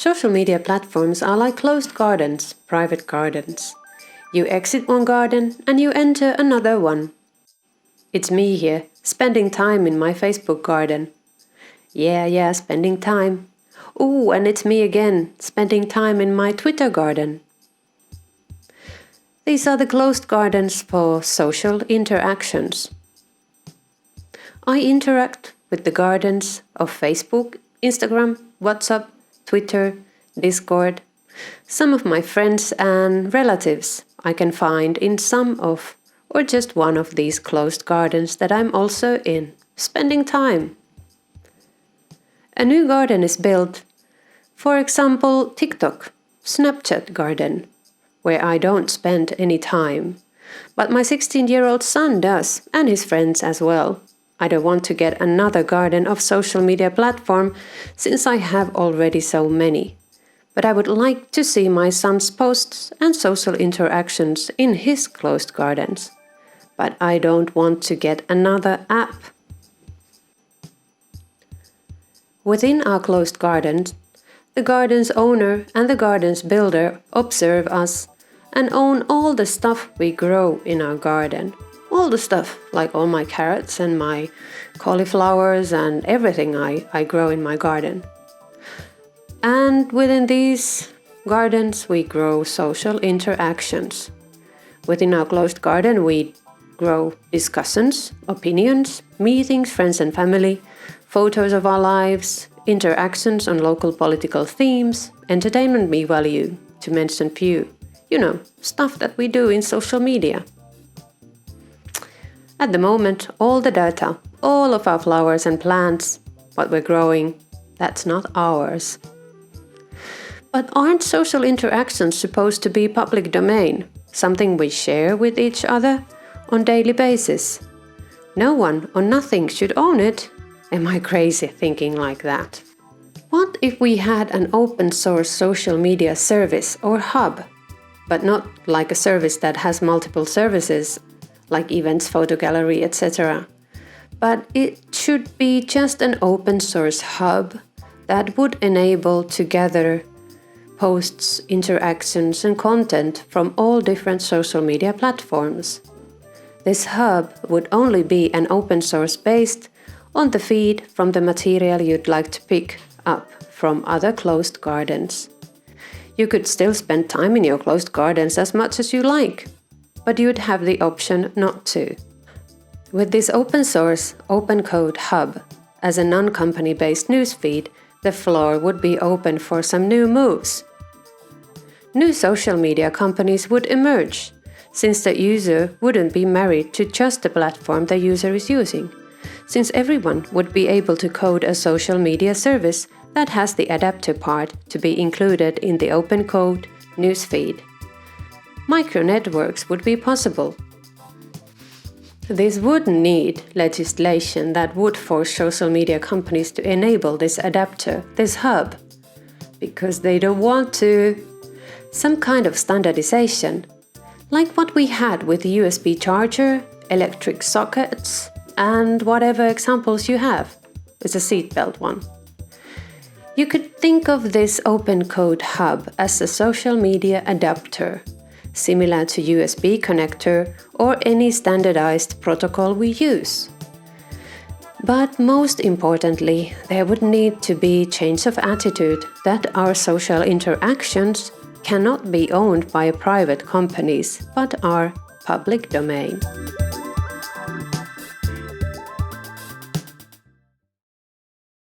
Social media platforms are like closed gardens, private gardens. You exit one garden and you enter another one. It's me here, spending time in my Facebook garden. Yeah, spending time. Ooh, and it's me again, spending time in my Twitter garden. These are the closed gardens for social interactions. I interact with the gardens of Facebook, Instagram, WhatsApp, Twitter, Discord. Some of my friends and relatives I can find in some of or just one of these closed gardens that I'm also in, spending time. A new garden is built, for example, TikTok, Snapchat garden, where I don't spend any time, but my 16-year-old son does, and his friends as well. I don't want to get another garden of social media platform since I have already so many. But I would like to see my son's posts and social interactions in his closed gardens. But I don't want to get another app. Within our closed gardens, the garden's owner and the garden's builder observe us and own all the stuff we grow in our garden. All the stuff, like all my carrots and my cauliflowers and everything I grow in my garden. And within these gardens, we grow social interactions. Within our closed garden, we grow discussions, opinions, meetings, friends and family, photos of our lives, interactions on local political themes, entertainment value, to mention few. You know, stuff that we do in social media. At the moment, all the data, all of our flowers and plants, what we're growing, that's not ours. But aren't social interactions supposed to be public domain, something we share with each other on daily basis? No one or nothing should own it. Am I crazy thinking like that? What if we had an open source social media service or hub, but not like a service that has multiple services, like events, photo gallery, etc. But it should be just an open source hub that would enable to gather posts, interactions and content from all different social media platforms. This hub would only be an open source based on the feed from the material you'd like to pick up from other closed gardens. You could still spend time in your closed gardens as much as you like, but you'd have the option not to. With this open source, open code hub as a non-company based newsfeed, the floor would be open for some new moves. New social media companies would emerge, since the user wouldn't be married to just the platform the user is using, since everyone would be able to code a social media service that has the adapter part to be included in the open code newsfeed. Micro-networks would be possible. This would need legislation that would force social media companies to enable this adapter, this hub, because they don't want to. Some kind of standardization, like what we had with the USB charger, electric sockets, and whatever examples you have. It's a seatbelt one. You could think of this open code hub as a social media adapter, similar to USB connector or any standardized protocol we use. But most importantly, there would need to be change of attitude that our social interactions cannot be owned by private companies, but are public domain.